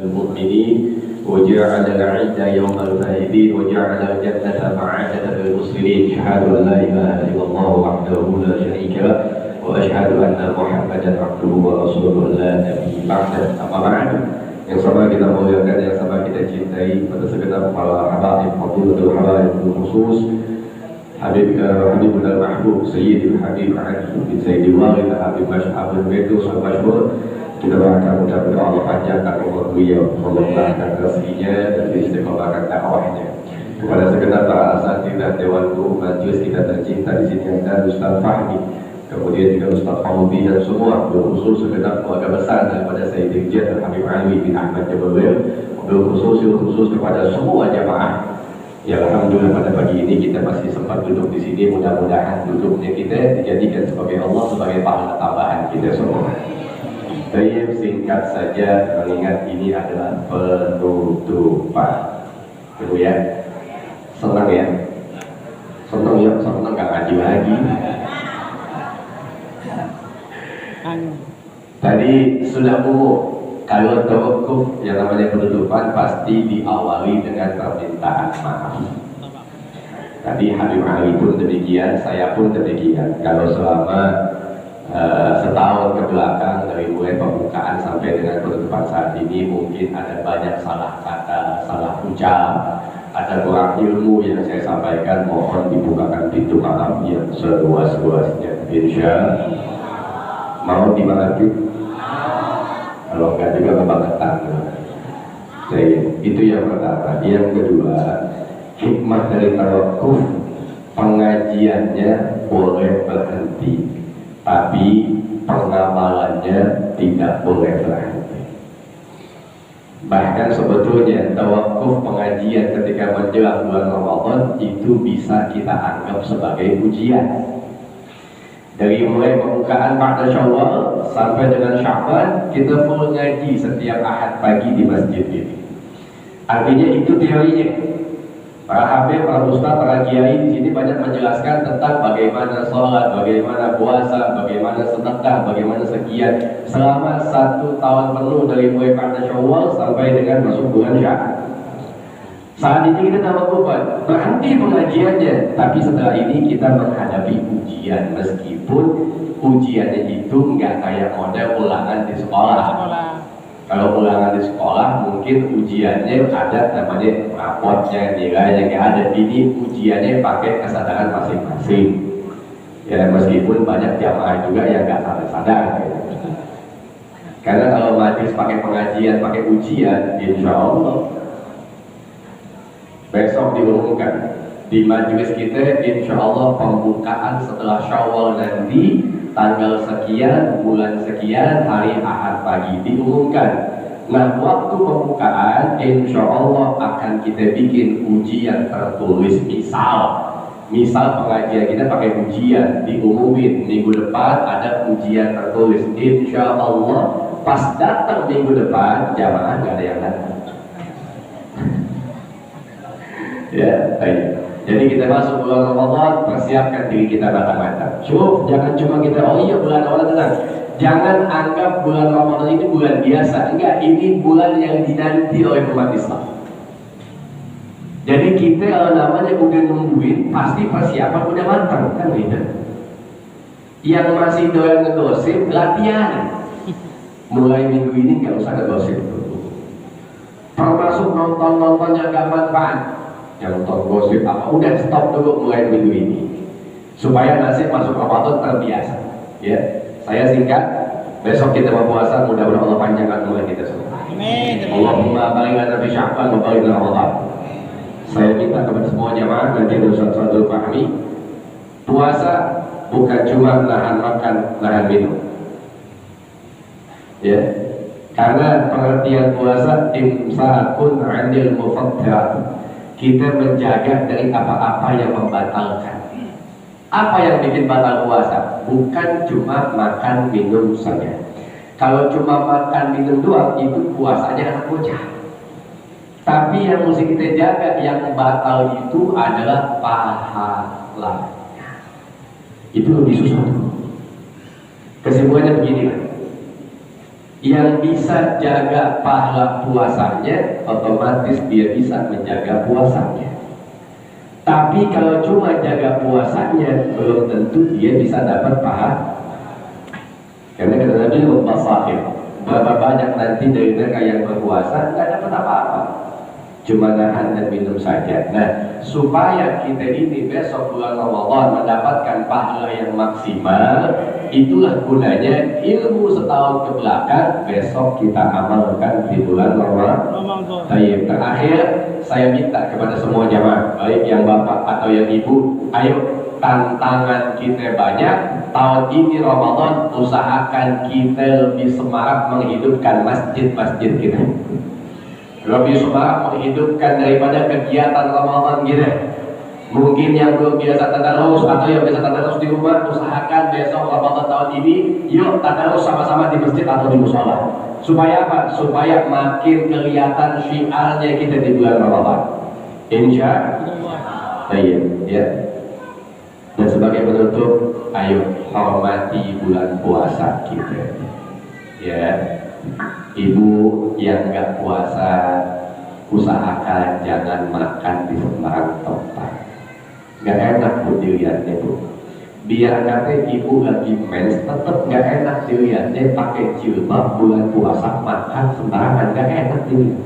المؤمنين وجعل العيد يوم الفائزين وجعل الجنة معادة للمسلمين. أشهد أن لا إله إلا الله وحده لا شريك له وأشهد أن محمدا عبده ورسوله لا نبي بعده. أما بعد, yang sama kita muliakan, yang sama kita cintai pada segenap para habaib, fadilatul habaib khusus Habibul Mahbub Sayyidul Habib Ali bin Sayyidil Walid Habib Masyhur Betul Masyhur. Kita berharap mudah-mudahan Allah panjangkan umur beliau, melembahkan rezekinya dan istiqomahkan dakwahnya. Kepada segenap para asatidz dan dewan guru majelis kita tercinta di sini ada Ustaz Fahmi, kemudian juga Ustaz Fahmi dan semua, khusus segenap keluarga besar daripada Sayyidil Jad Habib Ali bin Ahmad Jabalil, khusus kepada semua jamaah. Ya, alhamdulillah pada pagi ini kita masih sempat duduk di sini. Mudah-mudahan duduknya kita dijadikan sebagai Allah sebagai pahala tambahan kita semua. Saya singkat saja mengingat ini adalah penutupan. Betul ya? Senang ya? Senang ya? Senang gak ngaji lagi. Tadi sudah umum. Kalau tawakuf yang namanya penutupan pasti diawali dengan permintaan maaf. Tadi Habib Ali pun demikian, saya pun demikian. Kalau selama setahun ke belakang dari mulai pembukaan sampai dengan penutupan saat ini mungkin ada banyak salah kata, salah ucap, ada kurang ilmu yang saya sampaikan, mohon dibukakan pintu maaf yang seluas-luasnya. Insya mau dimaafkan. Kalau enggak juga kebangetan. Itu yang pertama. Yang kedua, hikmah dari tawakuf, pengajiannya boleh berhenti, tapi pengamalannya tidak boleh berhenti. Bahkan sebetulnya tawakuf pengajian ketika menjelang bulan Ramadan itu bisa kita anggap sebagai ujian. Dari mulai pembukaan pada Syawal sampai dengan Sya'ban, kita full ngaji setiap Ahad pagi di masjid ini. Artinya itu teorinya. Para habib, para ustaz, para kiai di sini banyak menjelaskan tentang bagaimana sholat, bagaimana puasa, bagaimana sedekah, bagaimana sekian selama 1 tahun penuh dari mulai pada Syawal sampai dengan masuk bulan Sya'ban. Saat ini kita tawakufan, berhenti pengajiannya, tapi setelah ini kita menghadapi ujian, meskipun ujiannya itu nggak kayak model ulangan di sekolah. Kalau ulangan di sekolah mungkin ujiannya ada namanya rapotnya, nilainya nggak ada. Ini ujiannya pakai kesadaran masing-masing. Ya, meskipun banyak jamaah juga yang nggak sadar. Karena kalau majlis pakai pengajian, pakai ujian, insya Allah besok diumumkan di majelis kita, insya Allah pembukaan setelah Syawal nanti tanggal sekian, bulan sekian, hari Ahad pagi diumumkan. Nah, waktu pembukaan insya Allah akan kita bikin ujian tertulis. Misal pengajian kita pakai ujian, diumumin minggu depan ada ujian tertulis. Insya Allah pas datang minggu depan jamaah nggak ada yang datang. Ya, baik. Jadi kita masuk bulan Ramadan, persiapkan diri kita matang-matang. Jangan cuma kita, oh iya bulan Ramadan tenang. Jangan anggap bulan Ramadan itu bulan biasa. Enggak, ini bulan yang dinanti oleh umat Islam. Jadi kita kalau namanya udah nungguin, pasti persiapan udah matang, kan gitu. Yang masih doyan ngegosip, latihan. Mulai minggu ini nggak usah ngegosip. Termasuk nonton-nonton yang gak manfaat. Yang nonton gosip apa, udah stop dulu mulai minggu ini supaya nasib masuk Ramadan terbiasa. Ya, saya singkat. Besok kita berpuasa, mudah-mudahan Allah panjangkan umur kita semua. Amin. Allahumma barik lana fi Sya'ban wa barik lana Ramadan. Saya minta kepada semua jamaah nanti ada Ustaz Fahmi, puasa bukan cuma nahan makan, nahan minum. Ya, karena pengertian puasa imsakun 'anil mufattirat. Kita menjaga dari apa-apa yang membatalkan. Apa yang bikin batal puasa? Bukan cuma makan minum saja. Kalau cuma makan minum doang, itu puasanya anak bocah. Tapi yang mesti kita jaga, yang batal itu adalah pahalanya. Itu lebih susah. Kesimpulannya begini, Yang bisa jaga pahala puasanya, otomatis dia bisa menjaga puasanya. Tapi kalau cuma jaga puasanya, belum tentu dia bisa dapat pahala. Karena kata Nabi Muhammad, berapa banyak nanti dari mereka yang berpuasa nggak dapat apa-apa, cuma nahan dan minum saja. Nah, supaya kita ini besok bulan Ramadan mendapatkan pahala yang maksimal, itulah gunanya ilmu setahun ke belakang besok kita amalkan di bulan Ramadan. Baik, terakhir saya minta kepada semua jamaah, baik yang bapak atau yang ibu, ayo tantangan kita banyak. Tahun ini Ramadan usahakan kita lebih semangat menghidupkan masjid-masjid kita, lebih semangat menghidupkan daripada kegiatan Ramadan kita. Mungkin yang belum biasa tadarus atau yang biasa tadarus di rumah, usahakan besok Ramadan tahun ini yuk tadarus sama-sama di masjid atau di mushola. Supaya apa? Supaya makin kelihatan syiarnya kita di bulan Ramadan. Insya Allah. Ya. Dan sebagai penutup, ayo hormati bulan puasa kita. Ya, ibu yang nggak puasa, usahakan jangan makan di sembarang tempat. Nggak enak bu dilihatnya bu. Biar kata ibu lagi mens, tetap nggak enak dilihatnya pakai jilbab bulan puasa makan sembarangan, nggak enak dilihat.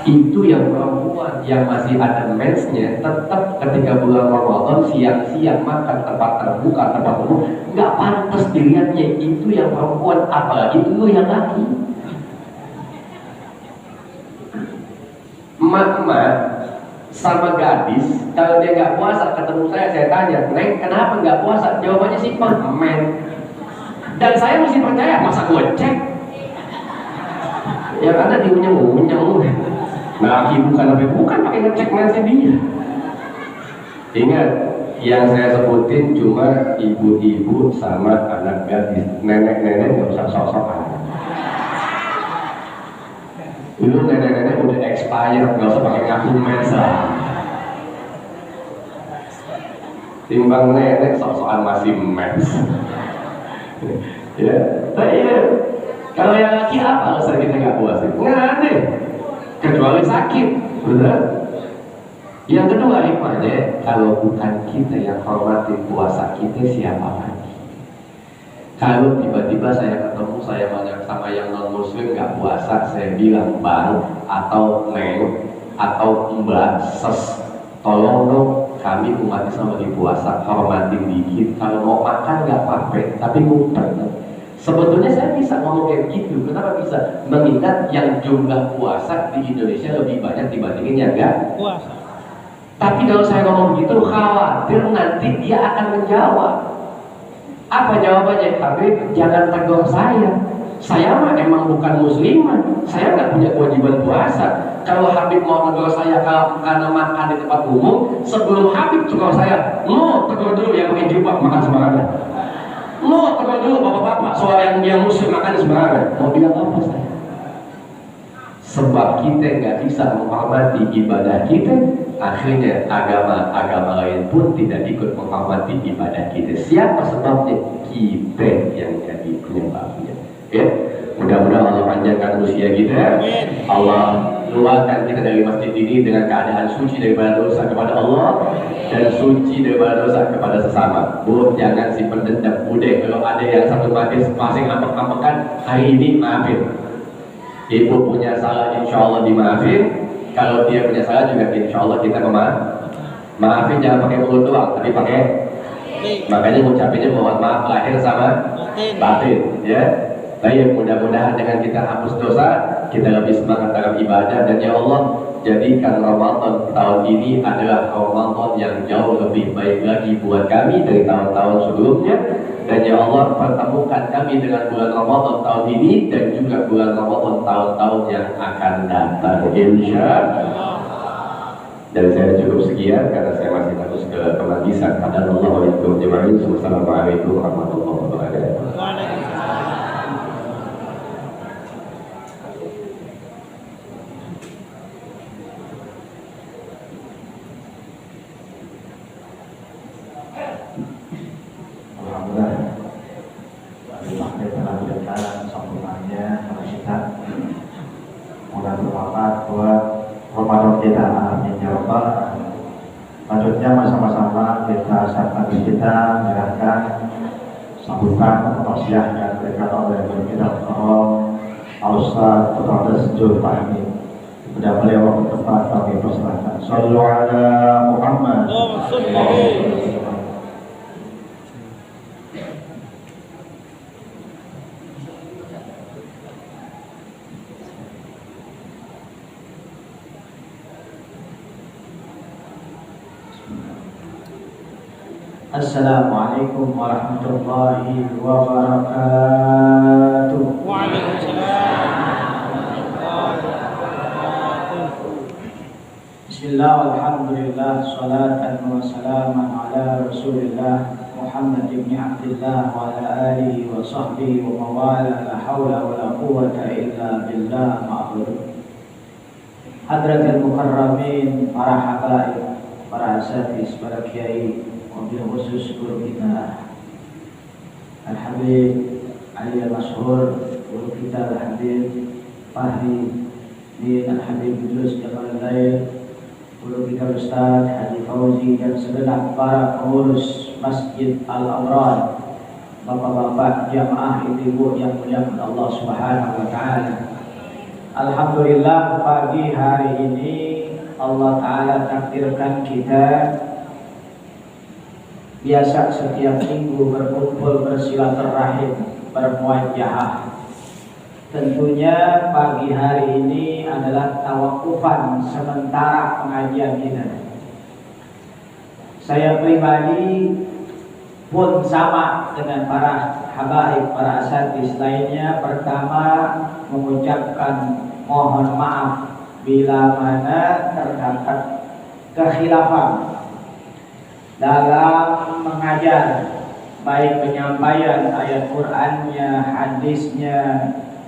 Itu yang perempuan yang masih ada mensnya, tetap ketika bulan Ramadan siang-siang makan tempat terbuka, tempat umum, nggak pantas dilihatnya. Itu yang perempuan, apalagi lu yang laki. Emak-emak sama gadis, kalau dia nggak puasa ketemu saya tanya, Neng kenapa nggak puasa? Jawabannya simpel, men. Dan saya mesti percaya, masa gue cek? Yang ada diunyeng-unyeng. Laki bukan pakai ngecek mensnya dia. Ingat, yang saya sebutin cuma ibu-ibu sama anak gadis. Nenek-nenek nggak usah sok-sokan. Dulu nenek-nenek udah expired, nggak usah pakai ngaku mens lah. Timbang nenek sok-sokan masih mens. Ya, kalau yang laki apa alasan kita nggak puasa? Nggak ada, kecuali sakit, benar? Yang kedua hikmahnya, kalau bukan kita yang hormati puasa kita, siapa lagi? Kalau tiba-tiba saya ketemu saya banyak sama yang non muslim nggak puasa, saya bilang bang atau neng atau mbak ses, tolong dong kami umat Islam lagi puasa, hormatin dikit. Kalau mau makan nggak apa-apa, tapi ngumpet. Sebetulnya saya bisa ngomong kayak gitu. Kenapa bisa? Mengingat yang jumlah puasa di Indonesia lebih banyak dibandingin yang nggak puasa. Tapi kalau saya ngomong gitu, khawatir nanti dia akan menjawab. Apa jawabannya? Habib, jangan tegur saya. Saya mah emang bukan muslimah. Saya nggak punya kewajiban puasa. Kalau Habib mau tegur saya karena makan di tempat umum, sebelum Habib tegur saya, lo tegur dulu yang pakai jubah makan sembarangan. Lo tegur dulu bapak-bapak soal yang muslim makan sembarangan. Mau bilang apa saya? Sebab kita nggak bisa menghormati ibadah kita, akhirnya agama lain pun tidak ikut menghormati ibadah kita. Siapa sebabnya? Kita yang jadi penyebabnya. Ya, mudah-mudahan Allah panjangkan usia kita. Allah keluarkan kita dari masjid ini dengan keadaan suci daripada dosa kepada Allah dan suci daripada dosa kepada sesama. Bu, jangan simpen dendam. Udah, kalau ada yang satu mati masing ngambek-ngambekan, hari ini maafin. Ibu punya salah, insya Allah dimaafin. Kalau dia punya salah juga, insya Allah kita maafin. Jangan pakai mulut doang, tapi pakai. Makanya ngucapinnya mohon maaf lahir sama batin, ya. Baik, mudah-mudahan dengan kita hapus dosa, kita lebih semangat dalam ibadah. Dan ya Allah, jadikan Ramadan tahun ini adalah Ramadan yang jauh lebih baik lagi buat kami dari tahun-tahun sebelumnya. Dan ya Allah, pertemukan kami dengan bulan Ramadan tahun ini dan juga bulan Ramadan tahun-tahun yang akan datang, insya Allah. Dan saya cukup sekian karena saya masih harus ke pemanggisan. Assalamualaikum warahmatullahi wabarakatuh. kita amin ya rabbal. Selanjutnya bersama-sama kita saat kita menyerahkan sambutan tausiah yang diberikan oleh kita Al-Ustaz Dr. Zulfahmi. Kepada beliau tempat kami persilahkan. Shallu ala Muhammad. Assalamualaikum warahmatullahi wabarakatuh. Bismillah, alhamdulillah, salatan wa salaman ala rasulillah Muhammad ibn Abdullah wa ala alihi wa sahbihi wa mawala, la hawla wa la quwwata illa billah ma'bud. Hadratil mukarramin, para habaib, para asatidz, para kiai, wabil khusus guru kita Al-Habib Ali Al-Mashhur, guru kita Al-Habib Fahri bin Al-Habib Idrus Jamal Lail, guru kita Ustaz Haji Fauzi, dan segenap para pengurus Masjid Al-Amran, bapak-bapak jamaah ibu-ibu yang muliakan Allah Subhanahu wa taala. Alhamdulillah, pagi hari ini Allah taala takdirkan kita biasa setiap minggu berkumpul bersilaturahim, bermuajahah. Tentunya pagi hari ini adalah tawakufan sementara pengajian kita. Saya pribadi pun sama dengan para habaib, para asatidz lainnya. Pertama, mengucapkan mohon maaf bila mana terdapat kekhilafan dalam mengajar, baik penyampaian ayat Qur'annya, hadisnya,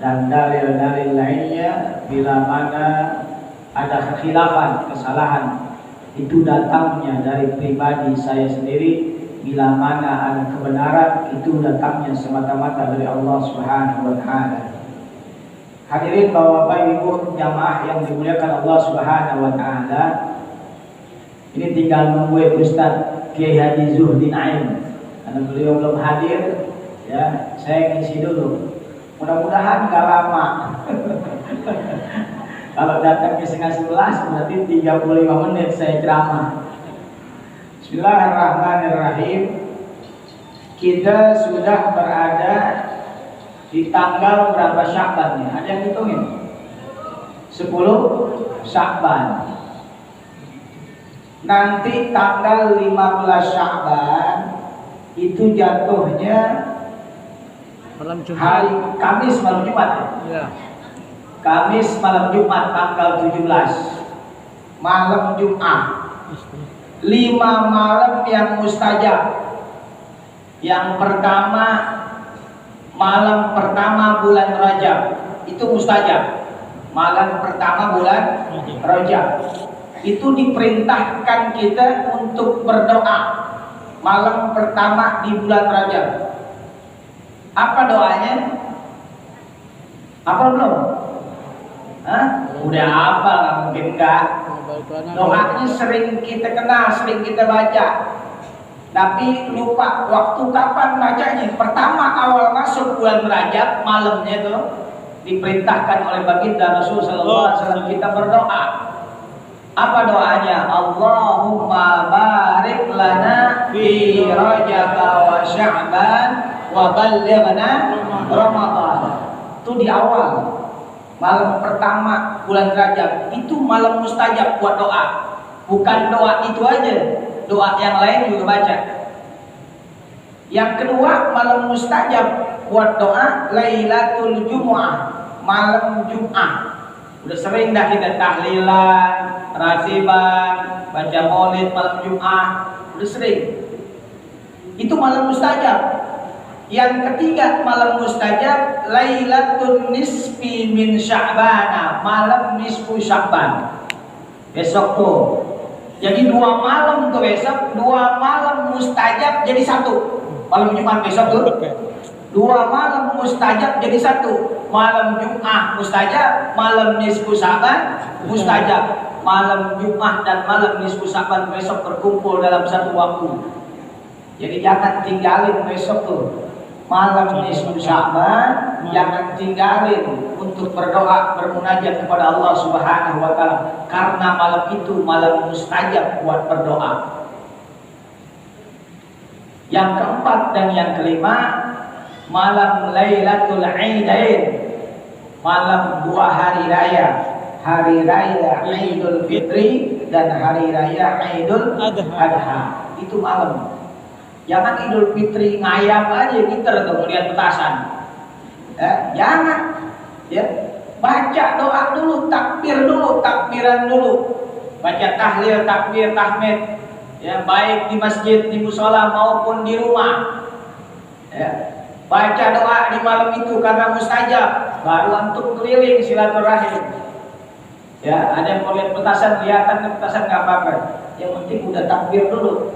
dan dalil-dalil lainnya. Bila mana ada kekhilafan, kesalahan, itu datangnya dari pribadi saya sendiri. Bila mana ada kebenaran, itu datangnya semata-mata dari Allah Subhanahu wa taala. Hadirin bapak ibu jamaah yang dimuliakan Allah Subhanahu wa taala, ini tinggal nunggu Ustaz Kiai Haji Zuhdin Ain, karena beliau belum hadir, ya saya ngisi dulu. Mudah-mudahan gak lama. Kalau datang ke 10:30 berarti 35 menit saya ceramah. Bismillahirrahmanirrahim. Kita sudah berada di tanggal berapa Sya'ban nih? Ada yang hitungin? 10 Sya'ban. Nanti tanggal 15 Sya'ban itu jatuhnya malam Jumat. Hari Kamis malam Jumat ya? Kamis malam Jumat tanggal 17, malam Jumat. 5 malam yang mustajab. Yang pertama, malam pertama bulan Rajab, itu mustajab. Malam pertama bulan Rajab itu diperintahkan kita untuk berdoa malam pertama di bulan Rajab. Apa doanya? Apa belum? Hah? Udah apa? Nggak mungkin enggak. Doanya sering kita kenal, sering kita baca, tapi lupa waktu kapan bacanya. Pertama awal masuk bulan Rajab, malamnya itu diperintahkan oleh baginda Rasul sallallahu alaihi wasallam kita berdoa. Apa doanya? Allahumma barik lana fi Rajab wa Sya'ban wa ballighna Ramadan. Itu di awal malam pertama bulan Rajab, itu malam mustajab buat doa. Bukan doa itu aja, doa yang lain juga baca. Yang kedua, malam mustajab buat doa Lailatul Jumu'ah, malam Jum'ah. Udah sering dah kita tahlilan, rasiban, baca maulid malam Jum'ah, udah sering. Itu malam mustajab. Yang ketiga, malam mustajab Lailatul Nisfi min Sya'bana, malam nisfu Sya'ban. Besok tuh. Jadi 2 malam tuh besok, 2 malam mustajab jadi 1. Malam Jumat besok tuh 2 malam mustajab jadi 1. Malam Jumat mustajab, malam nisfu Sya'ban mustajab. malam Jumat dan malam nisfu Sya'ban besok berkumpul dalam satu waktu. Jadi jangan tinggalin besok tuh malam nisfu Sya'ban, jangan tinggalin untuk berdoa, bermunajat kepada Allah Subhanahu wa taala, karena malam itu malam mustajab buat berdoa. Yang keempat dan yang kelima, malam Lailatul Aidain, malam dua hari raya Idul Fitri dan hari raya Idul Adha. Itu malam. Jangan Idul Fitri ngayap aja gitar tuh melihat petasan. Jangan. Ya, baca doa dulu, takbiran dulu. Baca tahlil, takbir, tahmid. Ya, baik di masjid, di musola maupun di rumah. Ya. Baca doa di malam itu karena mustajab. Baru antum keliling silaturahim. Ya, ada yang mau lihat petasan, kelihatan petasan nggak apa-apa. Yang penting udah takbir dulu.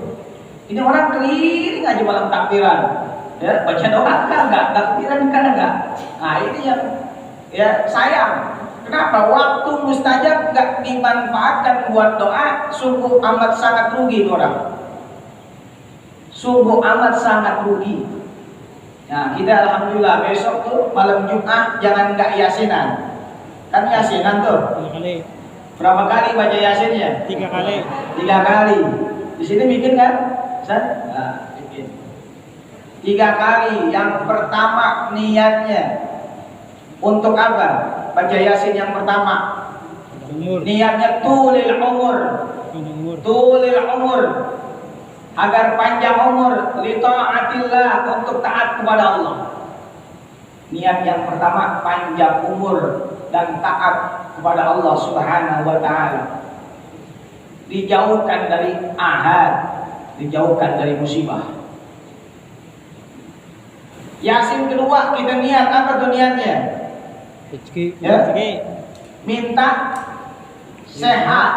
Ini orang keliling aja malam takbiran. Ya, baca doa enggak, takbiran kan enggak. Nah, ini yang ya sayang. Kenapa? Waktu mustajab enggak dimanfaatkan buat doa, sungguh amat sangat rugi orang. Sungguh amat sangat rugi. Nah, kita alhamdulillah besok tuh malam Jumat jangan enggak yasinan. Kan yasinan tuh. 3 kali. Berapa kali baca yasinnya? 3 kali. 3 kali. Di sini bikin kan? Nah, bikin. 3 kali. Yang pertama niatnya untuk apa? Baca yasin yang pertama. Umur. Niatnya tulil umur. Tulil umur. Agar panjang umur, li taatillah, untuk taat kepada Allah. Niat yang pertama panjang umur dan taat kepada Allah Subhanahu wa taala. Dijauhkan dari ahad, dijauhkan dari musibah. Yasin kedua kita niat apa tuh niatnya? Rezeki. Ya. Rezeki. Minta sehat.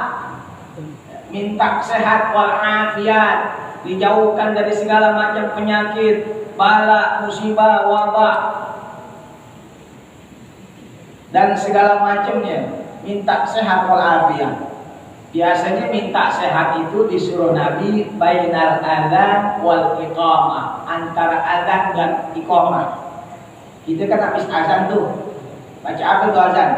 Minta sehat wal afiat, dijauhkan dari segala macam penyakit, bala, musibah, wabah dan segala macamnya. Minta sehat wal afiat. Biasanya minta sehat itu disuruh Nabi bainal adzan wal iqamah, antara adzan dan iqamah. Kita kan habis azan tuh baca apa tuh azan?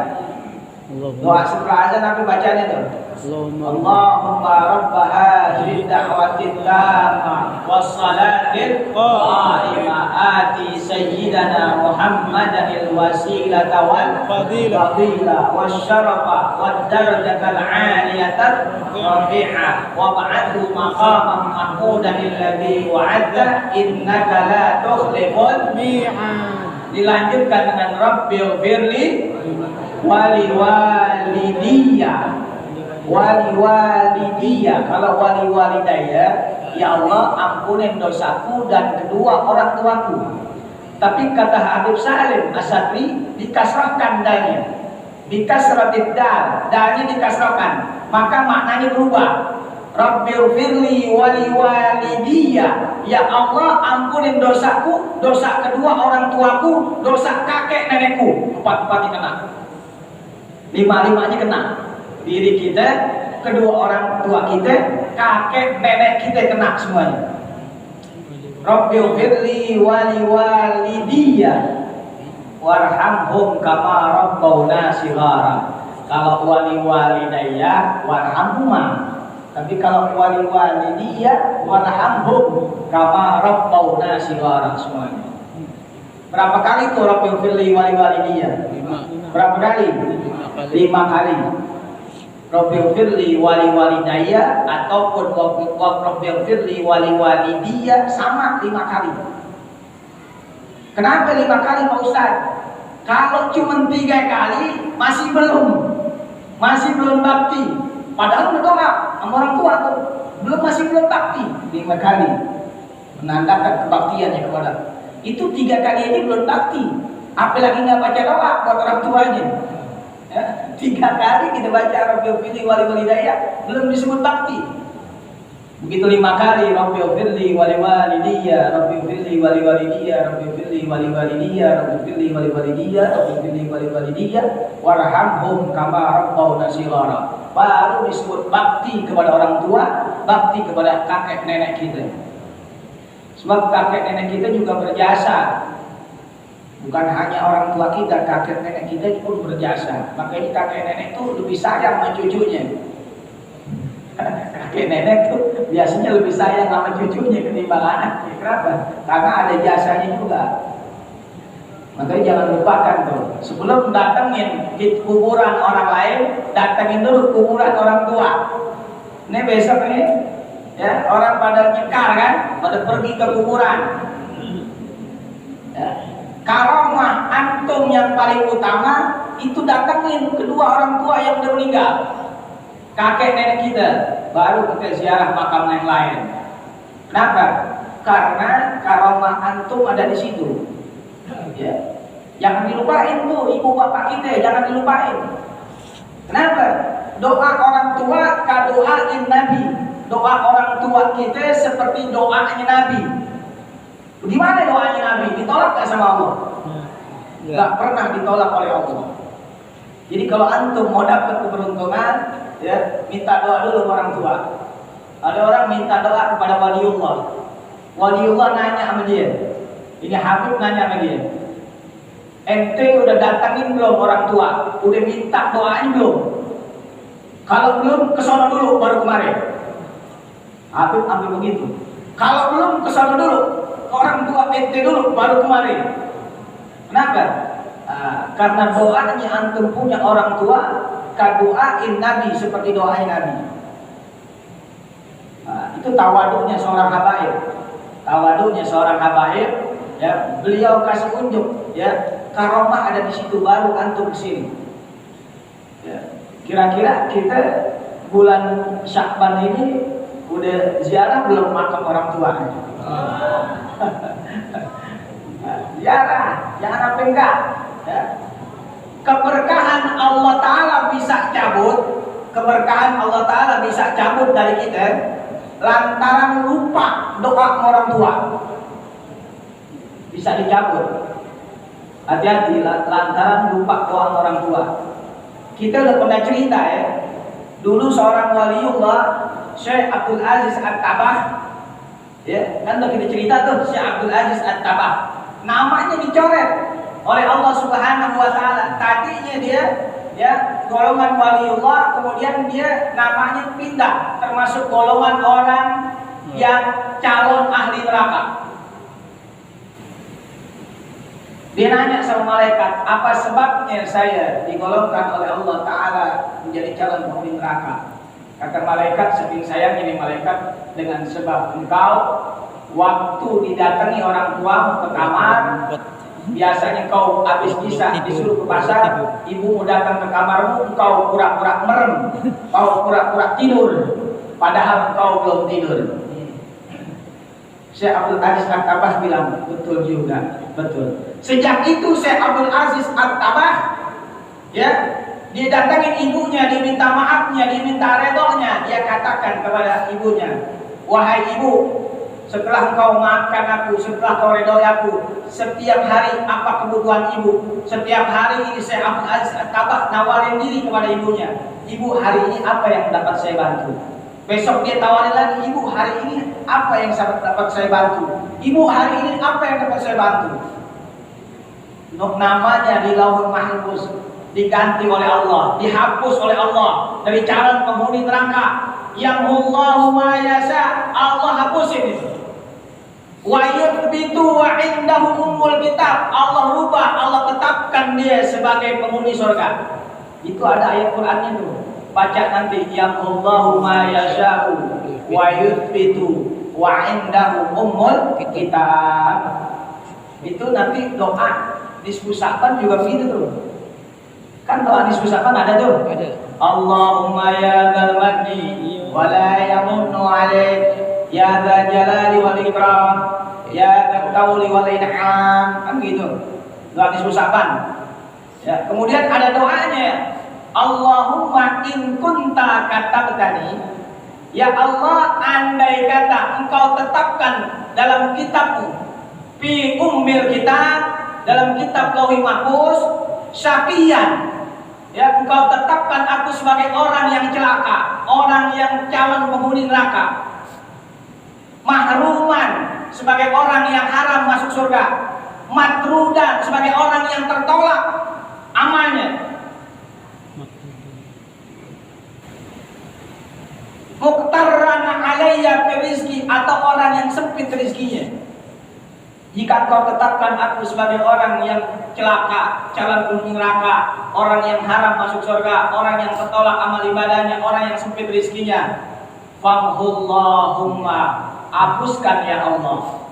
Doa setelah azan apa bacanya tuh? Allahumma rabba hadhihi da'watit tammah wassalatil qa'imah ati sayyidana Muhammadil wasilata wal fadilah wasyarafa wad darajatal 'aliyatat rafi'ah wa ba'athu maqaman mahmudan alladhi wa'adta innaka la tukhliful mi'ad. Dilanjutkan dengan Rabbil firli wali walidiyya. Wali walidiyya, kalau wali walidayya, ya Allah ampunin dosaku dan kedua orang tuaku. Tapi kata Habib Salim Asatri, dikasrahkan dalnya, dikasratid dal, dalnya dikasrahkan, maka maknanya berubah. Rabbil firli wali walidiyya, ya Allah ampunin dosaku, dosa kedua orang tuaku, dosa kakek nenekku. 4-4 kena, 5-5-nya kena. Diri kita, kedua orang tua kita, kakek nenek kita kena semuanya. Rabbil firli wali walidiyya warhamhum kama rabbawna shighara. Kalau wali walidayya warhamhuma, tapi kalau wali walidiyya warhamhum kama rabbawna shighara semuanya. Berapa kali tuh Rabbil firli wali walidiyya? 5. Berapa kali? 5 kali. Rabbil firli wali walidayya ataupun Rabbil firli wali walidiyya sama 5 kali. Kenapa 5 kali Pak Ustaz? Kalau cuma 3 kali masih belum bakti. Padahal berdoa sama orang tua tuh masih belum bakti. 5 kali menandakan kebaktiannya kepada. Itu 3 kali ini belum bakti. Apalagi nggak baca doa buat orang tuanya. Ya, 3 kali kita baca Rabbil firli wali walidayya belum disebut bakti. Begitu 5 kali, Rabbi firli wali walidiyya, Rabbi firli wali walidiyya, Rabbi firli wali walidiyya, Rabbi firli wali walidiyya, Rabbi firli wali walidiyya, warhamhum kama rabbawna shighara. Baru disebut bakti kepada orang tua, bakti kepada kakek nenek kita. Sebab kakek nenek kita juga berjasa. Bukan hanya orang tua kita, kakek nenek kita pun berjasa. Makanya kakek nenek itu lebih sayang sama cucunya. Kakek nenek tuh biasanya lebih sayang sama cucunya ketimbang anaknya. Kenapa? Karena ada jasanya juga. Makanya jangan lupakan tuh, sebelum datengin di kuburan orang lain, datengin dulu kuburan orang tua. Ini besok nih, ya orang pada nyekar kan, pada pergi ke kuburan. Ya. Karomah antum yang paling utama itu datengin kedua orang tua yang udah meninggal. Kakek nenek kita, baru kita ziarah makam yang lain. Kenapa? Karena karomah antum ada di situ. Ya. Jangan dilupain tuh ibu bapak kita, jangan dilupain. Kenapa? Doa orang tua kadoain Nabi. Doa orang tua kita seperti doanya Nabi. Bagaimana doanya Nabi? Ditolak gak sama Allah? Gak pernah ditolak oleh Allah. Jadi kalau antum mau dapat keberuntungan, ya minta doa dulu sama orang tua. Ada orang minta doa kepada waliullah. Waliullah nanya sama dia. Ini Habib nanya sama dia. Ente udah datangin belum orang tua? Udah minta doanya belum? Kalau belum, kesono dulu baru kemarin. Habib ambil begitu. Kalau belum, kesono dulu. Orang tua ente dulu baru kemarin. Kenapa? Karena doanya antum punya orang tua, kadoain Nabi seperti doain Nabi. Itu tawaduknya seorang habaib. Tawaduknya seorang habaib, ya beliau kasih unjuk, ya karomah ada di situ baru antum kesini. Ya, kira-kira kita bulan Syakban ini udah ziarah belum makam orang tua? Ziarah, jangan apa enggak. Ya. Keberkahan Allah Ta'ala bisa cabut, keberkahan Allah Ta'ala bisa cabut dari kita lantaran lupa doa orang tua. Bisa dicabut. Hati-hati lantaran lupa doa orang tua. Kita udah pernah cerita ya. Dulu seorang waliullah Syekh Abdul Aziz At-Tabah, ya kan udah kita cerita tuh Syekh Abdul Aziz At-Tabah. Namanya dicoret oleh Allah Subhanahu wa taala. Tadinya dia ya golongan waliullah, kemudian dia namanya pindah termasuk golongan orang yang calon ahli neraka. Dia nanya sama malaikat, apa sebabnya saya digolongkan oleh Allah Ta'ala menjadi calon penghuni neraka? Kata malaikat, saking sayang ini malaikat, dengan sebab engkau waktu didatangi orang tua ke kamar, biasanya kau habis kisah disuruh ke pasar, ibumu datang ke kamarmu, engkau pura-pura merem, kau pura-pura tidur, padahal engkau belum tidur. Syekh Abdul Aziz At-Tabah bilang, betul juga, betul. Sejak itu Syekh Abdul Aziz At-Tabah, ya, dia datangin ibunya, diminta maafnya, diminta redhonya. Dia katakan kepada ibunya, wahai ibu, setelah engkau maafkan aku, setelah kau redhoi aku, setiap hari apa kebutuhan ibu? Setiap hari ini Syekh Abdul Aziz At-Tabah nawarin diri kepada ibunya, ibu hari ini apa yang dapat saya bantu? Besok dia tawarin lagi, ibu hari ini apa yang dapat saya bantu? Ibu hari ini apa yang dapat saya bantu? Namanya di Lauhul Mahfuz diganti oleh Allah, dihapus oleh Allah dari calon penghuni neraka. Yang Allahu ma yasha, Allah hapusin itu. Wa yuthbitu wa indahu ummul kitab, Allah rubah, Allah tetapkan dia sebagai penghuni surga. Itu ada ayat Qur'annya tuh. Baca nanti, yang Allahu ma yasha'u wa yuthbitu wa indahu ummul kitab. Itu nanti doa nisfu Sya'ban juga begitu tuh. Kan doa nisfu Sya'ban ada tuh. Ada. Allahumma ya dzal maddi wa la yamunnu alaik ya dzal jalali wal ikram ya dzal qawli wal in'am. Kan gitu. Doa nisfu Sya'ban. Ya, kemudian ada doanya, Allahumma in kunta katabtani Ya Allah, andai kata Engkau tetapkan dalam kitabmu, fi ummil kitab, dalam kitab Lauhul Mahfuz, syaqiyan, ya Engkau tetapkan aku sebagai orang yang celaka, orang yang calon penghuni neraka, mahruman sebagai orang yang haram masuk surga, matrudan sebagai orang yang tertolak amalnya, muqtarran alayya rizki, atau orang yang sempit rezekinya. Jika kau tetapkan aku sebagai orang yang celaka, calon penghuni neraka, orang yang haram masuk surga, orang yang tertolak amal ibadahnya, orang yang sempit rezekinya, famhullahumma, hapuskan ya Allah.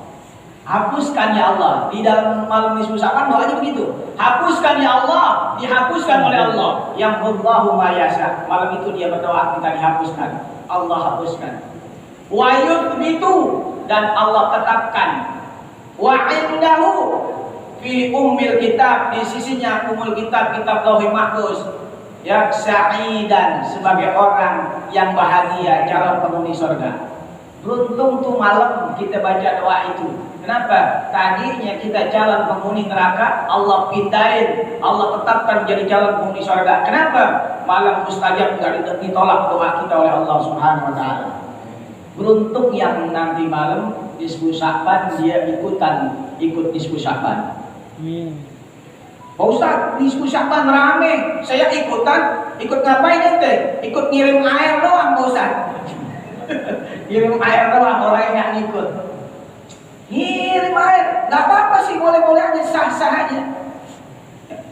Hapuskan ya Allah. Di dalam malam nisfu Sya'ban doanya begitu. Hapuskan ya Allah, dihapuskan oleh Allah. Yang Allahu ma yasha. Malam itu dia berdoa minta dihapuskan. Allah hapuskan. Wa yuthbitu, dan Allah tetapkan. Wa indahu fi ummil kitab, di sisinya umul kitab, kitab Lauhul Mahfuz, ya sa'idan, sebagai orang yang bahagia, calon penghuni surga. Beruntung tuh malam kita baca doa itu. Kenapa? Tadinya kita calon penghuni neraka, Allah pindahin, Allah tetapkan jadi calon penghuni surga. Kenapa? Malam mustajab, enggak ditolak doa kita oleh Allah Subhanahu wa taala. Beruntung yang nanti malam nisfu Sya'ban dia ikut nisfu Sya'ban. Pak Ustaz, nisfu Sya'ban rame, saya ikutan, ikut ngapain ente? Ikut ngirim air doang Pak Ustaz. Ngirim air doang, orang yang ngikut. Ngirim air, gak apa-apa sih, boleh-boleh aja, sah-sah aja.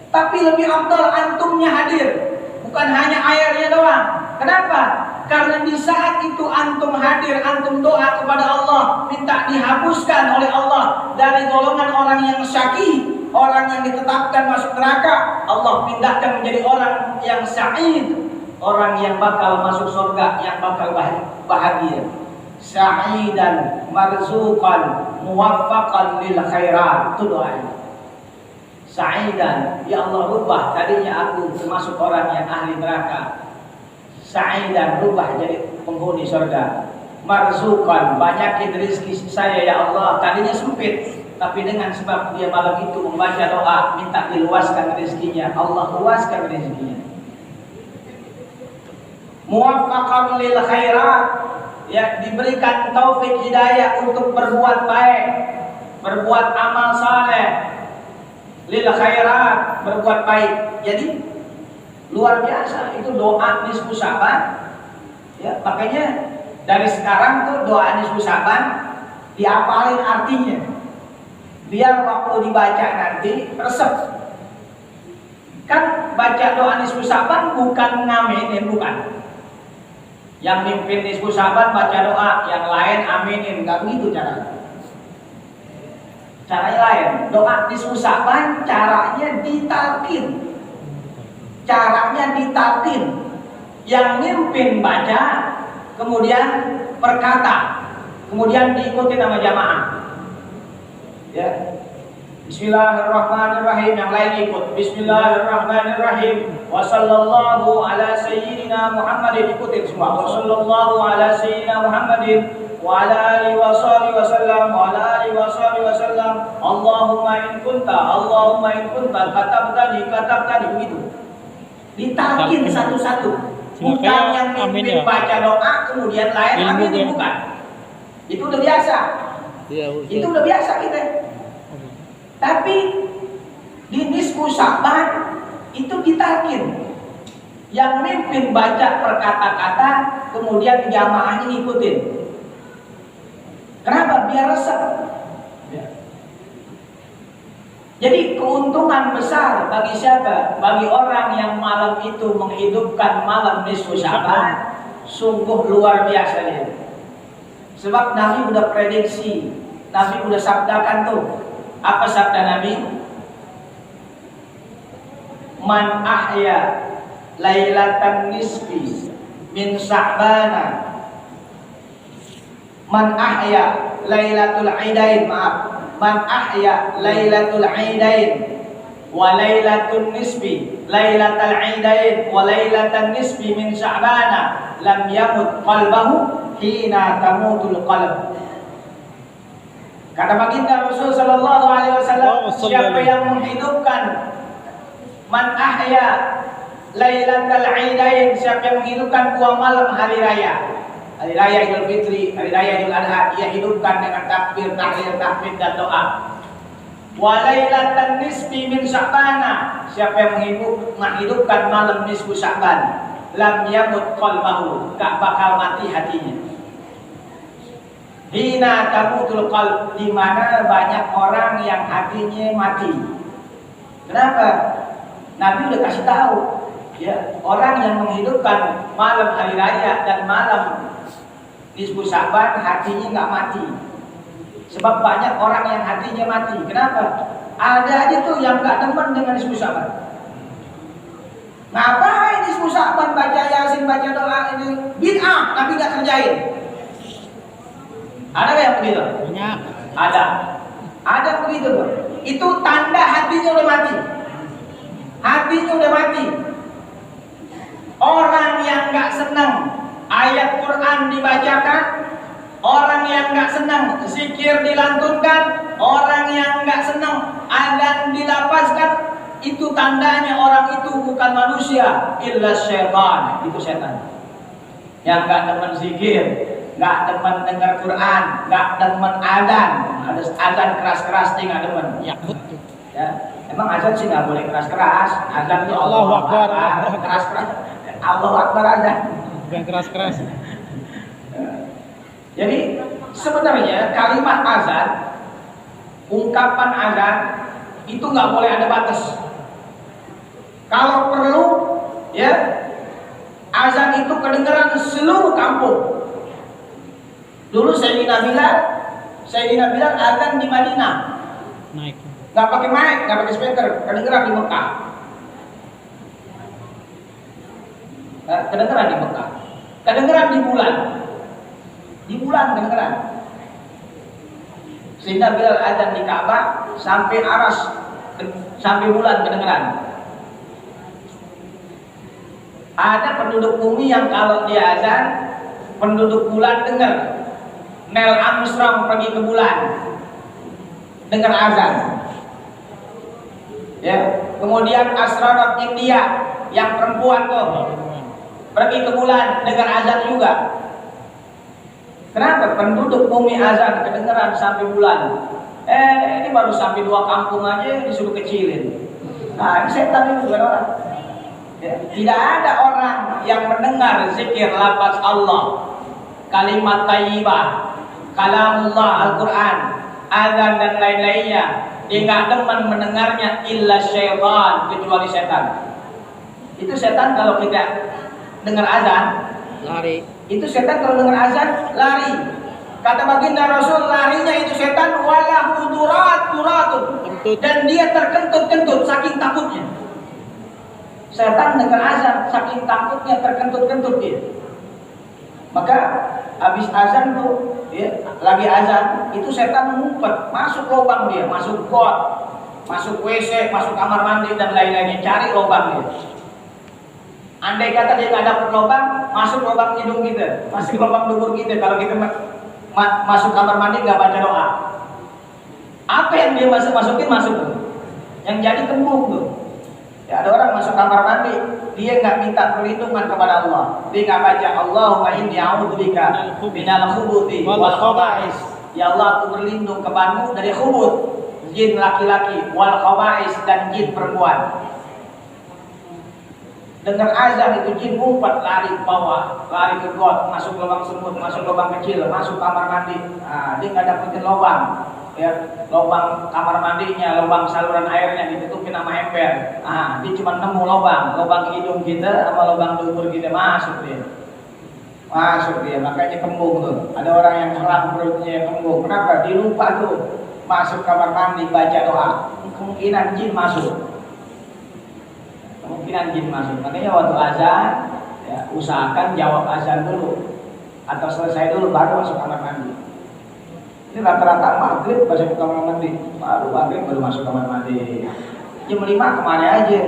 Tapi lebih afdal antumnya hadir, bukan hanya airnya doang. Kenapa? Karena di saat itu antum hadir, antum doa kepada Allah, minta dihapuskan oleh Allah dari golongan orang yang syaqi, orang yang ditetapkan masuk neraka, Allah pindahkan menjadi orang yang sa'id, orang yang bakal masuk surga, yang bakal bahagia. Sa'idan marzuqan muwaffaqan lil khairat, itu doanya. Sa'idan, ya Allah rubah tadinya aku termasuk orang yang ahli neraka. Sa'idan, rubah jadi penghuni surga. Marzuqan, banyakin rezeki saya ya Allah, tadinya sempit, tapi dengan sebab dia malam itu membaca doa minta diluaskan rezekinya, Allah luaskan rezekinya. Muwaffaqan lil khairat, ya diberikan taufik hidayah untuk berbuat baik, berbuat amal saleh, lil khairat, berbuat baik. Jadi luar biasa itu doa nisfu Sya'ban. Ya, makanya dari sekarang tuh doa nisfu Sya'ban dihafalin artinya, biar waktu dibaca nanti resep. Kan baca doa nisfu Sya'ban bukan ngaminin, bukan. Yang mimpin nisfu Sya'ban baca doa, yang lain aminin, nggak begitu caranya. Caranya lain. Doa nisfu Sya'ban caranya ditalqin. Caranya ditalqin. Yang mimpin baca, kemudian berkata, kemudian diikuti sama jamaah. Ya. Bismillahirrahmanirrahim, yang lain ikut. Bismillahirrahmanirrahim. Wa sallallahu ala sayyidina Muhammadin, ikutin semua. Wa sallallahu ala sayyidina Muhammadin wa ala alihi wa sahbihi wa sallam wa ala alihi wa sahbihi wa sallam. Allahumma in kunta katabtani begitu. Ditalqin satu-satu. Bukan yang mimpin baca doa kemudian lain amin, bukan. Itu udah biasa. Itu udah biasa kita. Tapi di nisfu Sya'ban itu ditalqin. Yang mimpin baca perkata-kata, kemudian jamaahnya ngikutin. Kenapa? Biar resep. Jadi keuntungan besar bagi siapa? Bagi orang yang malam itu menghidupkan malam nisfu Sya'ban, sungguh luar biasanya. Sebab Nabi udah prediksi, Nabi udah sabdakan tuh. Apa sabda Nabi? Man ahya lailatan nisfi min Sya'bana, man ahya lailatul idain, maaf, man ahya lailatul idain wa lailatul nisbi lailatal idain wa lailatan nisbi min sya'bana lam yamut qalbahu hina tamutul qalb. Kata baginda Rasul sallallahu alaihi wasallam, siapa yang menghidupkan man ahya lailatal idain, siapa yang menghidupkan 2 malam hari raya Idul Fitri, hari raya Idul Adha, ia hidupkan dengan takbir, tahlil, tahmid dan doa. Wa lailatan nisbi min Sya'bana, siapa yang menghidupkan malam nisfu Sya'ban, lam yamut qalbahu, gak bakal mati hatinya. Hina tamutul qalb, di mana banyak orang yang hatinya mati. Kenapa? Nabi udah kasih tahu, ya, orang yang menghidupkan malam hari raya dan malam nisfu Sya'ban hatinya nggak mati. Sebab banyak orang yang hatinya mati. Kenapa? Ada aja tuh yang nggak demen dengan nisfu Sya'ban. Ngapain nisfu Sya'ban, baca Yasin, baca doa ini bid'ah, Nabi nggak kerjain. Ada nggak yang begitu? Banyak. Ada begitu tuh. Itu tanda hatinya udah mati. Hatinya udah mati. Orang yang nggak senang ayat Quran dibacakan, orang yang nggak senang zikir dilantunkan, orang yang nggak senang adzan dilapaskan, itu tandanya orang itu bukan manusia, illa syaitan, itu setan. Yang nggak demen zikir, nggak demen dengar Quran, nggak demen adzan, ada adzan keras-keras dia nggak demen. Ya, emang adzan sih nggak boleh keras-keras, adzan itu Allahu Akbar, keras-keras, Allahu Akbar adzan. Bukan keras-keras. Jadi sebenarnya kalimat azan, ungkapan azan itu nggak boleh ada batas. Kalau perlu, ya, azan itu kedengaran seluruh kampung. Dulu Sayyidina Bilal azan di Madinah, Naik. nggak pakai mic, nggak pakai speaker, kedengaran di Mekah. Kedengaran di Mekah, kedengaran di bulan kedengaran. Sehingga Bilal azan di Ka'bah sampai aras, sampai bulan kedengaran. Ada penduduk bumi yang kalau dia azan, penduduk bulan dengar. Neil Armstrong pergi ke bulan, dengar azan. Ya, kemudian astronot India yang perempuan tuh pergi ke bulan, dengar azan juga. Kenapa? Penduduk bumi azan kedengeran sampai bulan. Ini baru sampai 2 kampung aja disuruh kecilin. Nah, ini setan itu bukan orang. Ya, tidak ada orang yang mendengar zikir lafaz Allah, kalimat thayyibah, kalamullah, Al-Quran, azan dan lain-lainnya. Dia nggak demen mendengarnya illa syaitan, kecuali setan. Itu setan kalau kita dengar azan Lari. Itu setan kalau dengar azan lari. Kata baginda Rasul, larinya itu setan wala huduratun, dan dia terkentut-kentut saking takutnya. Setan dengar azan saking takutnya, terkentut-kentut dia. Maka habis azan tuh, ya, lagi azan, itu setan ngumpet, masuk lubang dia, masuk got, masuk WC, masuk kamar mandi dan lain-lainnya, cari lubang dia. Andai kata dia nggak dapat lubang, masuk lubang hidung kita, masuk lubang dubur kita. Kalau kita masuk kamar mandi nggak baca doa, apa yang dia masukin masuk tuh, yang jadi kembung tuh. Ya, ada orang masuk kamar mandi, dia nggak minta perlindungan kepada Allah, dia nggak baca Allahumma inni a'udzubika minal khubuthi wal khaba'is. Ya Allah, aku berlindung kepadamu dari khubut, jin laki-laki, wal khaba'is, dan jin perempuan. Dengar azan itu jin ngumpet, lari ke bawah, lari ke got, masuk lubang semut, masuk lubang kecil, masuk kamar mandi. Nah, dia nggak dapetin lubang, ya, lubang kamar mandinya, lubang saluran airnya ditutupin sama ember. Nah, dia cuma nemu lubang hidung kita sama lubang dubur kita, masuk dia, makanya kembung tuh. Ada orang yang keram perutnya kembung. Kenapa? Dia lupa tuh masuk kamar mandi baca doa. Kemungkinan jin masuk. Makanya waktu azan, ya, usahakan jawab azan dulu atau selesai dulu baru masuk kamar mandi. Ini rata-rata maghrib masuk kamar mandi, baru maghrib baru masuk kamar mandi. Jam 5 kemana aja,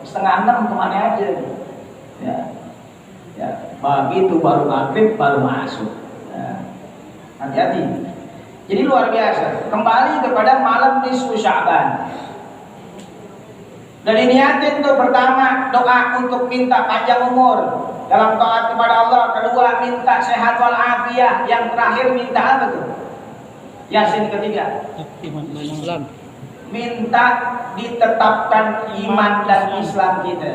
setengah 6 kemana aja. Ya, ya. Begitu baru maghrib baru masuk. Ya. Hati-hati. Jadi luar biasa. Kembali kepada malam nisfu Sya'ban. Dan diniatin tuh pertama doa untuk minta panjang umur dalam taat kepada Allah. Kedua minta sehat wal afiah. Yang terakhir minta apa tuh? Yasin ketiga. Islam. Minta ditetapkan iman dan Islam kita.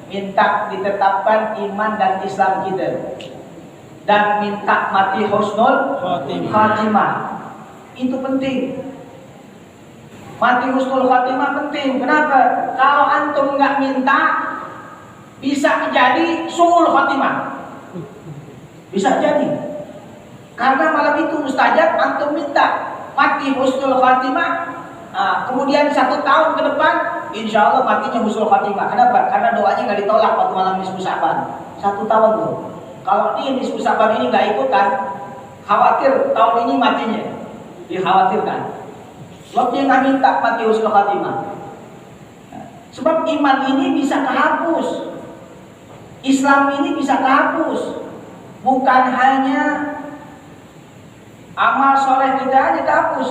Minta ditetapkan iman dan Islam kita. Dan minta mati husnul khatimah. Itu penting. Mati husnul khatimah penting. Kenapa? Kalau antum nggak minta, bisa jadi su'ul khatimah. Bisa jadi. Karena malam itu mustajab antum minta mati husnul khatimah. Kemudian 1 tahun ke depan, insya Allah matinya husnul khatimah. Kenapa? Karena doanya nggak ditolak waktu malam nisfu Sya'ban. 1 tahun tuh. Kalau ini nisfu Sya'ban ini nggak ikutan, khawatir tahun ini matinya. Dikhawatirkan. Sebab dia nggak minta mati husnul khatimah. Sebab iman ini bisa kehapus, Islam ini bisa kehapus. Bukan hanya amal soleh kita aja kehapus,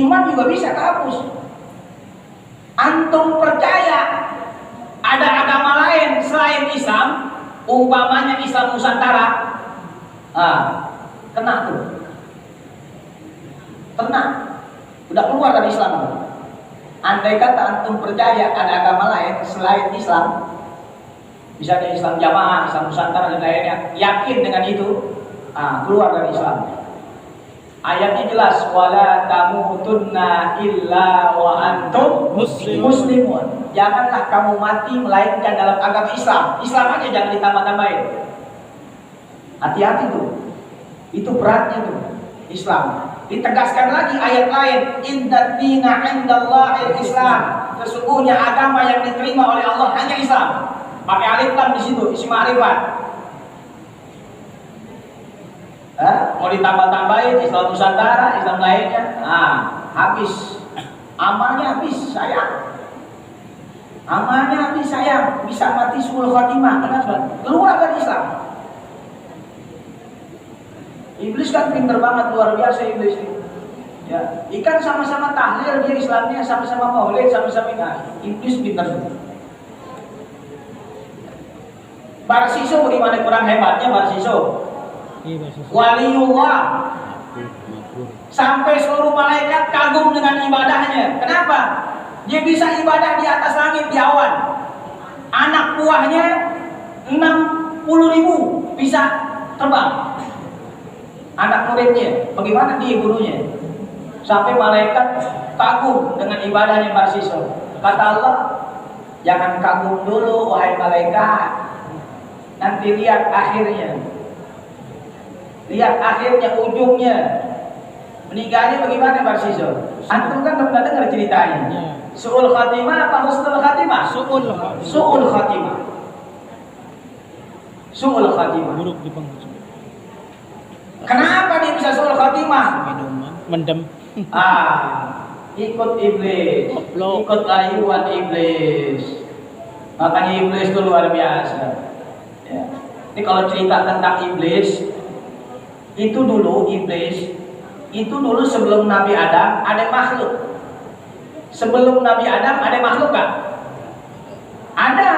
iman juga bisa kehapus. Antum percaya ada agama lain selain Islam, umpamanya Islam Nusantara, kena tuh, kena. Udah keluar dari Islam. Andai kata antum percaya ada agama lain selain Islam, misalnya Islam Jamaah, Islam Nusantara dan lainnya, yakin dengan itu, keluar dari Islam. Ayatnya jelas, wala tamutunna illa wa antum muslimun. Janganlah kamu mati melainkan dalam agama Islam. Islam aja jangan ditambah-tambahin. Hati-hati tuh. Itu beratnya tuh Islam. Ditegaskan lagi ayat lain, inna dina indallahil Islam. Sesungguhnya agama yang diterima oleh Allah hanya Islam. Pakai alif lam di situ, isi ma'rifat. Mau ditambah-tambahin Islam Nusantara, Islam lainnya, habis. Amalnya habis, sayang. Amalnya habis, sayang. Bisa mati su'ul khatimah. Kenapa? Keluar dari Islam. Iblis kan pinter banget, luar biasa iblis ini. Ya, ikan sama-sama tahlil, dia Islamnya sama-sama maulid, sama-sama iblis pinter juga. Barsiso di mana kurang hebatnya Barsiso? Waliullah. Sampai seluruh malaikat kagum dengan ibadahnya. Kenapa? Dia bisa ibadah di atas langit, di awan. Anak buahnya 60.000 bisa terbang. Anak muridnya, bagaimana dia gurunya? Sampai malaikat kagum dengan ibadahnya Barsiso. Kata Allah, jangan kagum dulu wahai malaikat. Nanti lihat akhirnya. Lihat akhirnya, ujungnya. Meninggalnya bagaimana Barsiso? Antum kan pernah dengar ceritanya. Su'ul khatimah apa husnul khatimah? Su'ul khatimah. Su'ul khatimah. Buruk di penghujung. Kenapa dia bisa su'ul khatimah? Mendem. Ikut iblis, ikut layuan iblis. Makanya iblis itu luar biasa. Ya. Ini kalau cerita tentang iblis, itu dulu sebelum Nabi Adam ada makhluk. Sebelum Nabi Adam ada makhluk kan? Ada.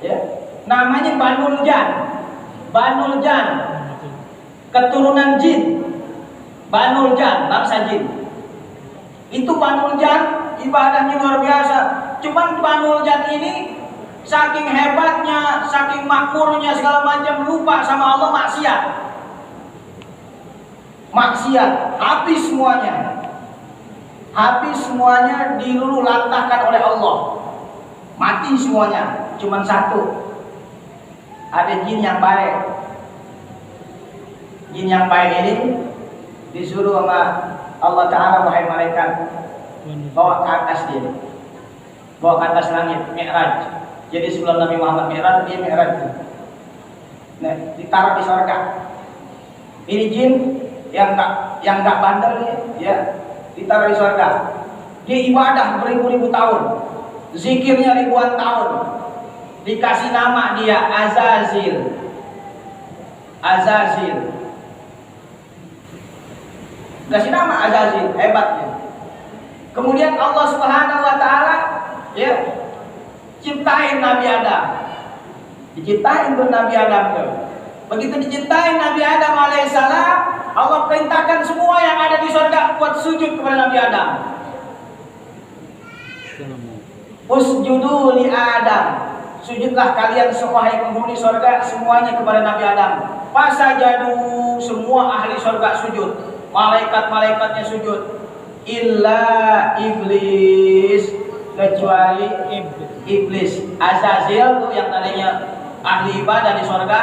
Ya. Namanya Banul Jan. Banul Jan. Keturunan jin. Banul Jan, bangsa jin. Itu Banul Jan ibadahnya luar biasa. Cuman Banul Jan ini saking hebatnya, saking makmurnya segala macam, lupa sama Allah, maksiat. Maksiat, habis semuanya. Habis semuanya, diluluh lantahkan oleh Allah. Mati semuanya, cuman satu. Ada jin yang baik. Jin yang baik ini disuruh sama Allah Ta'ala, wahai malaikat, bawa ke atas dia, bawa ke atas langit, Mi'raj. Jadi sebelum Nabi Muhammad Mi'raj, dia Mi'raj. Nah, ditaruh di surga. Ini jin yang nggak bandel nih, ya, ditaruh di surga. Dia ibadah beribu-ribu tahun, zikirnya ribuan tahun. Dikasih nama dia Azazil. Azazil. Kasih nama Azazil, hebatnya. Kemudian Allah Subhanahu wa taala ya ciptain Nabi Adam. Dicintain tuh Nabi Adam tuh. Begitu dicintai Nabi Adam alaihissalam, Allah perintahkan semua yang ada di surga buat sujud kepada Nabi Adam. Usjudu li Adam. Sujudlah kalian wahai penghuni surga semuanya kepada Nabi Adam. Fasajadu, semua ahli surga sujud. Malaikat-malaikatnya sujud. Illa iblis, kecuali iblis. Azazil tuh yang tadinya ahli ibadah di surga,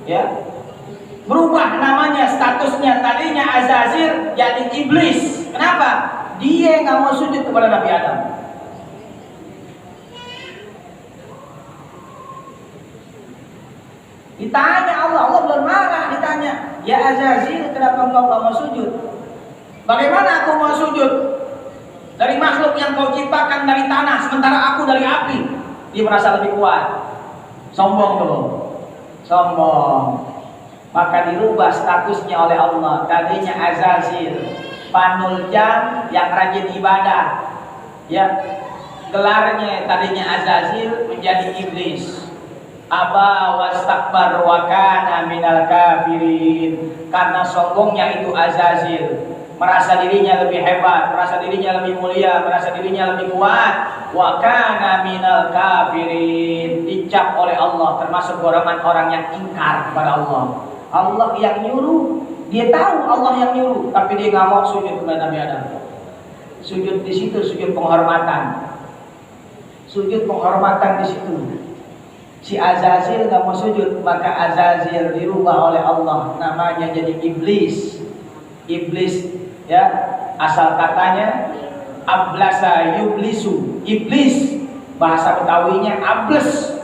ya, berubah namanya, statusnya, tadinya Azazil jadi iblis. Kenapa? Dia nggak mau sujud kepada Nabi Adam. Ditanya Allah belum marah, ditanya, ya Azazil, kenapa engkau nggak mau sujud? Bagaimana aku mau sujud dari makhluk yang kau ciptakan dari tanah, sementara aku dari api? Dia merasa lebih kuat. Sombong dulu, sombong. Maka dirubah statusnya oleh Allah. Tadinya Azazil, panul jam yang rajin ibadah, ya, gelarnya tadinya Azazil menjadi iblis. Aba wastakbar wa kana minal kafirin. Karena sombongnya itu Azazil, merasa dirinya lebih hebat, merasa dirinya lebih mulia, merasa dirinya lebih kuat. Wa kana minal kafirin, dicap oleh Allah termasuk golongan orang yang ingkar kepada Allah. Allah yang nyuruh, dia tahu Allah yang nyuruh, tapi dia nggak mau sujud kepada Nabi Adam. Sujud di situ, sujud penghormatan. Sujud penghormatan di situ. Si Azazil nggak mau sujud, maka Azazil dirubah oleh Allah namanya jadi iblis. Iblis, ya, asal katanya ablasa yublisu, iblis, bahasa Betawinya ables,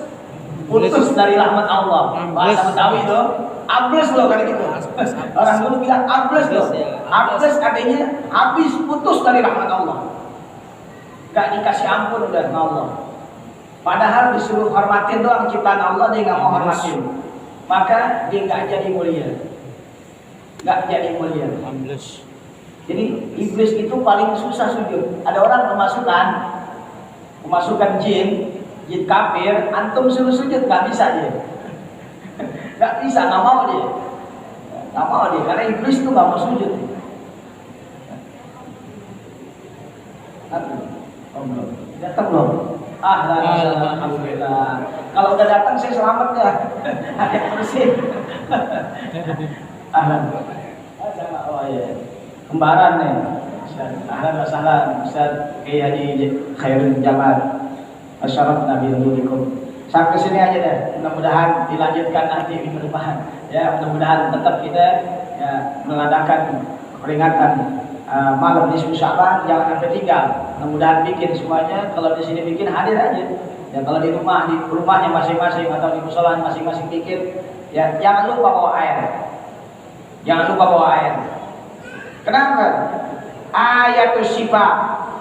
putus dari rahmat Allah. Bahasa Betawi itu ables loh, kan gitu. Orang dulu bilang ables loh. Ables artinya habis, putus dari rahmat Allah. Gak dikasih ampun udah sama Allah. Padahal disuruh hormatin doang ciptaan Allah, dia nggak mau hormatin. Maka dia nggak jadi mulia. Nggak jadi mulia. Jadi iblis itu paling susah sujud. Ada orang kemasukan jin kafir, antum suruh sujud nggak bisa dia. Nggak bisa, nggak mau dia. Nggak mau dia, karena iblis itu nggak mau sujud. Datang belum? Alhamdulillah. Kalau udah datang saya selamat ya. Ada kursi. Alhamdulillah. Oh iya. Kembaran nih. Ahlan wa sahlan Ustaz Kiai Haji Khairul Jamal. Asyaraf Nabi Nulikum. Sampai sini aja deh. Mudah-mudahan dilanjutkan nanti minggu depan. Ya, mudah-mudahan tetap kita ya mengadakan peringatan malam nisfu Sya'ban, jangan sampai tinggal. Mudah-mudahan bikin semuanya. Kalau di sini bikin, hadir aja. Ya, kalau di rumahnya masing-masing atau di musola masing-masing bikin. Ya, jangan lupa bawa air. Jangan lupa bawa air. Kenapa? Ayatus Syifa,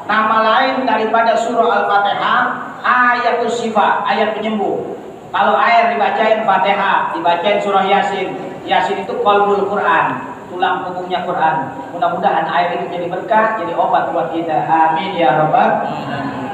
nama lain daripada surah Al-Fatihah, Ayatus Syifa, ayat penyembuh. Kalau air dibacain Fatihah, dibacain surah Yasin. Yasin itu qalbul Quran, tulang punggungnya Quran. Mudah-mudahan air itu jadi berkah, jadi obat buat kita. Amin ya rabbal alamin.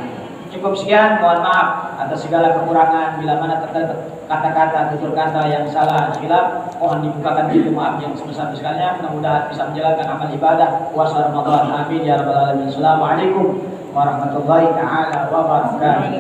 Cukup sekian, mohon maaf atas segala kekurangan. Bila mana terdapat kata-kata, tutur kata yang salah, silap, mohon dibukakan pintu maaf yang sebesar-besarnya. Mudah-mudahan bisa menjalankan amal ibadah puasa Ramadan. Amin ya rabbal alamin. Assalamualaikum warahmatullahi taala wabarakatuh.